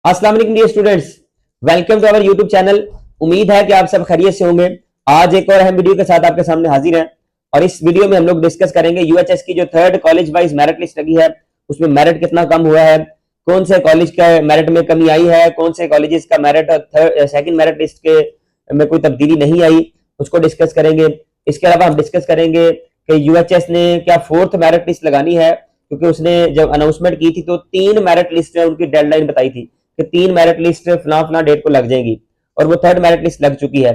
अस्सलाम वालेकुम dear students, welcome to our YouTube channel. उम्मीद है कि आप सब खैरियत से होंगे। आज एक और अहम वीडियो के साथ आपके सामने हाजिर हैं और इस वीडियो में हम लोग डिस्कस करेंगे यूएचएस की जो third college wise merit list लगी है उसमें मेरिट कितना कम हुआ है, कौन से कॉलेज का मेरिट में कमी आई है, कौन से कॉलेजेस का मेरिट सेकंड मेरिट लिस्ट के में कोई तब्दीली नहीं आई, उसको डिस्कस करेंगे। इसके अलावा हम डिस्कस करेंगे कि यूएचएस ने क्या फोर्थ मेरिट लिस्ट लगानी है, क्योंकि उसने जब अनाउंसमेंट की थी तो 3 मेरिट लिस्ट में उनकी डेडलाइन बताई थी कि 3 मेरिट लिस्ट फला डेट को लग जाएगी और वो थर्ड मेरिट लिस्ट लग चुकी है।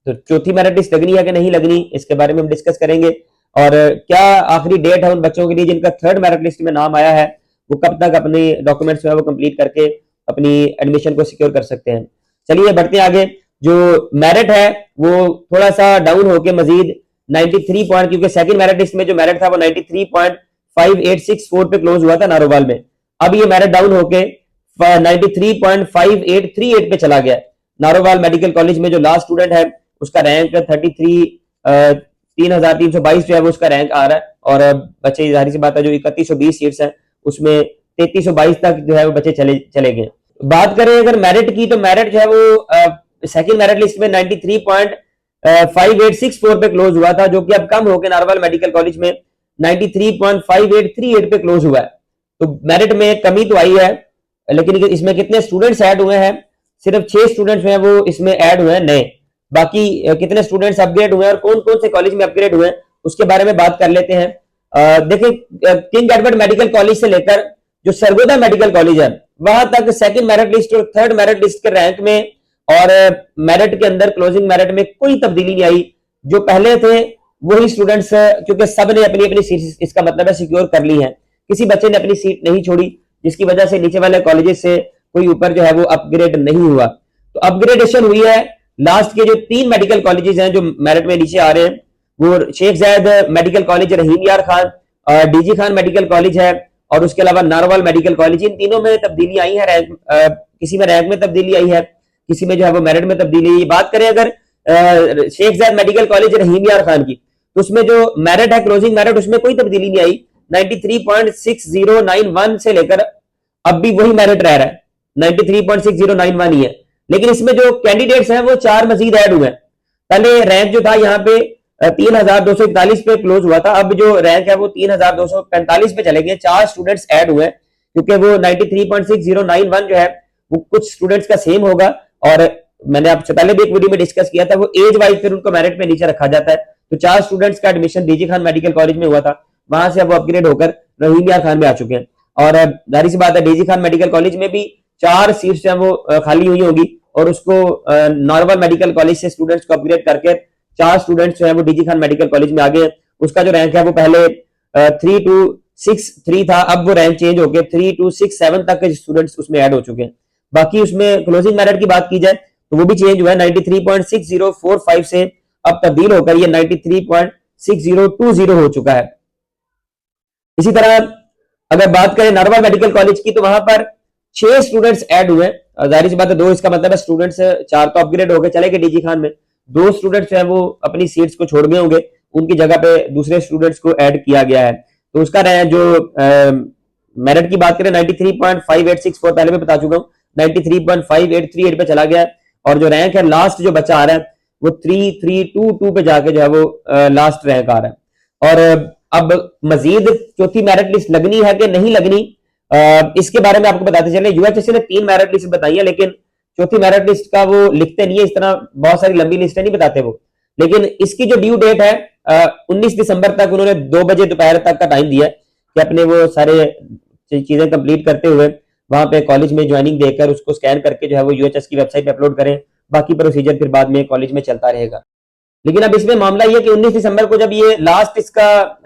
तो चौथी मेरिट लिस्ट लगनी है कि नहीं लगनी, इसके बारे में हम डिस्कस करेंगे। और क्या आखिरी डेट है उन बच्चों के लिए जिनका थर्ड मेरिट लिस्ट में नाम आया है, वो कब तक अपने डॉक्यूमेंट्स जो है वो कंप्लीट करके अपनी एडमिशन को सिक्योर कर सकते हैं। चलिए बढ़ते हैं आगे। जो मेरिट है वो थोड़ा सा डाउन होके मजीद 93 पॉइंट, क्योंकि सेकंड मेरिट लिस्ट में जो मेरिट था वो 93.5864 पे क्लोज हुआ था नारोवाल में। अब ये मेरिट डाउन होके 93.5838 पे चला गया। नारोवाल मेडिकल कॉलेज में जो लास्ट स्टूडेंट है उसका रैंक 3322 जो है वो उसका रैंक आ रहा है और बच्चे जाहिर सी बात है जो 3120 सीट्स हैं उसमें 3322 तक जो है वो बच्चे चले गए। बात करें अगर मेरिट की, तो मेरिट जो है वो सेकंड मेरिट लिस्ट में 93.5864 पे क्लोज हुआ था, जो कि अब कम होकर नारोवाल मेडिकल कॉलेज में 93.5838 पे क्लोज हुआ है। तो मेरिट में कमी तो आई है, लेकिन इसमें कितने स्टूडेंट्स ऐड हुए हैं? सिर्फ 6 स्टूडेंट्स हैं वो इसमें ऐड हुए हैं नए। बाकी कितने स्टूडेंट्स अपग्रेड हुए हैं और कौन कौन से कॉलेज में अपग्रेड हुए हैं उसके बारे में बात कर लेते हैं। देखिए, किंग एडवर्ड मेडिकल कॉलेज से लेकर जो सरगोदा मेडिकल कॉलेज है वहां तक सेकंड मेरिट लिस्ट और थर्ड मेरिट लिस्ट के रैंक में और मेरिट के अंदर क्लोजिंग मेरिट में कोई तब्दीली नहीं आई। जो पहले थे वही स्टूडेंट्स, क्योंकि सब ने अपनी अपनी सीट, इसका मतलब है, सिक्योर कर ली है। किसी बच्चे ने अपनी सीट नहीं छोड़ी, जिसकी वजह से नीचे वाले कॉलेजेस से कोई ऊपर जो है वो अपग्रेड नहीं हुआ। तो अपग्रेडेशन हुई है। लास्ट के जो 3 मेडिकल कॉलेजेस हैं जो मेरिट में नीचे आ रहे हैं वो शेख जायद मेडिकल कॉलेज, रहीम यार Khan, DG Khan medical college है और उसके अलावा नारोवाल मेडिकल कॉलेज। इन तीनों में तब्दीली आई है। रैंक किसी में रैंक में तब्दीली आई है, किसी में जो है वो मेरिट में तब्दीली आई। बात करें अगर शेख जायद मेडिकल कॉलेज रहीम यार खान की, तो उसमें जो मेरिट है क्लोजिंग मेरिट उसमें कोई तब्दीली नहीं आई। 93.6091 से लेकर अब भी वही मेरिट रह रहा है, 93.6091 ही है। लेकिन इसमें जो कैंडिडेट्स हैं वो 4 मजीद ऐड हुए हैं। पहले रैंक जो था यहाँ पे 3241 पे क्लोज हुआ था, अब जो रैंक है वो 3245 पे चले गए। 4 स्टूडेंट्स ऐड हुए, क्योंकि वो 93.6091 जो है वो कुछ स्टूडेंट्स का सेम होगा और मैंने आपसे पहले भी एक वीडियो में डिस्कस किया था, वो एज वाइज फिर उनको मेरिट में नीचे रखा जाता है। तो 4 स्टूडेंट्स का admission DG Khan medical college में हुआ था, वहां से अब अपग्रेड होकर रहीम यार खान में आ चुके हैं। और जाहिर सी बात है डीजी खान मेडिकल कॉलेज में भी 4 सीट्स जो है वो खाली हुई होगी और उसको नारोवाल मेडिकल कॉलेज से स्टूडेंट्स को अपग्रेड करके 4 स्टूडेंट्स जो है वो डीजी खान मेडिकल कॉलेज में आ गए। उसका जो रैंक है वो पहले 3263 था, अब वो रैंक चेंज होकर 3267 तक के स्टूडेंट्स उसमें ऐड हो चुके हैं। बाकी उसमें क्लोजिंग मेरिट की बात की जाए तो वो भी चेंज हुआ है, 93.6045 से अब तब्दील होकर ये 93.6020 हो चुका है। इसी तरह अगर बात करें नारोवाल मेडिकल कॉलेज की, तो वहां पर 6 स्टूडेंट्स ऐड हुए। जाहिर सी बात है 2, इसका मतलब है स्टूडेंट्स 4 तो अपग्रेड होकर चले गए डीजी खान में, 2 स्टूडेंट्स जो है वो अपनी सीट्स को छोड़ गए होंगे, उनकी जगह पे दूसरे स्टूडेंट्स को ऐड किया गया है। तो उसका जो मेरिट की बात करें 93.5864 पहले मैं बता चुका हूँ, 93.5838 पे चला गया है और जो रैंक है लास्ट जो बच्चा आ रहा है वो 3322 पे जाके जो है वो लास्ट रैंक आ रहा है। और अब मजीद चौथी मेरिट लिस्ट लगनी है कि नहीं लगनी, इसके बारे में आपको बताते चले। यूएचएससी ने 3 मेरिट लिस्ट बताई है, लेकिन चौथी मेरिट लिस्ट का वो लिखते नहीं है, इस तरह बहुत सारी लंबी लिस्टें नहीं बताते वो। लेकिन इसकी जो ड्यू डेट है 19 दिसंबर तक उन्होंने 2 बजे दोपहर तक का टाइम दिया है कि अपने वो सारे चीजें कंप्लीट करते हुए वहां पे कॉलेज में ज्वाइनिंग देकर उसको स्कैन करके जो है वो यूएचएस की वेबसाइट पे अपलोड करें। बाकी प्रोसीजर फिर बाद में कॉलेज में चलता रहेगा। लेकिन अब इसमें मामला ये कि 19 दिसंबर को जब ये लास्ट इसका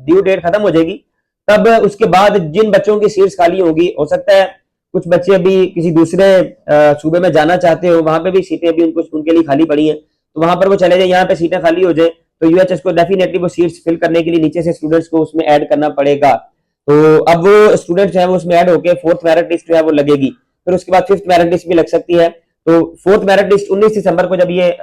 ड्यू डेट खत्म हो जाएगी, तब उसके बाद जिन बच्चों की सीट्स खाली होगी, हो सकता है कुछ बच्चे अभी किसी दूसरे सूबे में जाना चाहते हो, वहां पे भी सीटें अभी उनके लिए खाली पड़ी हैं, तो वहां पर वो चले जाए, यहाँ पे सीटें खाली हो जाए तो यूएचएस को डेफिनेटली वो सीट्स फिल करने के लिए नीचे से स्टूडेंट्स को उसमें ऐड करना पड़ेगा। तो अब वो स्टूडेंट्स जो है वो उसमें ऐड होकर फोर्थ मेरिट लिस्ट जो है वो लगेगी, फिर उसके बाद फिफ्थ मेरिट लिस्ट भी लग सकती है। तो फोर्थ मेरिट लिस्ट 19 दिसंबर को जब ये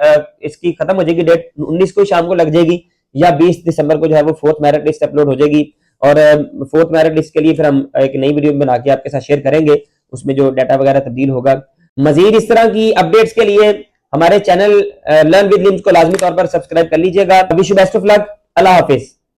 इसकी खत्म हो जाएगी, डेट 19 को शाम को लग जाएगी, या 20 दिसंबर को जो है वो फोर्थ मेरिट लिस्ट अपलोड हो जाएगी। और फोर्थ मेरिट लिस्ट के लिए फिर हम एक नई वीडियो बना के आपके साथ शेयर करेंगे, उसमें जो डाटा वगैरह तब्दील होगा। मजीद इस तरह की अपडेट्स के लिए हमारे चैनल लर्न विद लिम्स को लाजमी तौर पर सब्सक्राइब कर लीजिएगा। Wish you best of luck. Allah Hafiz.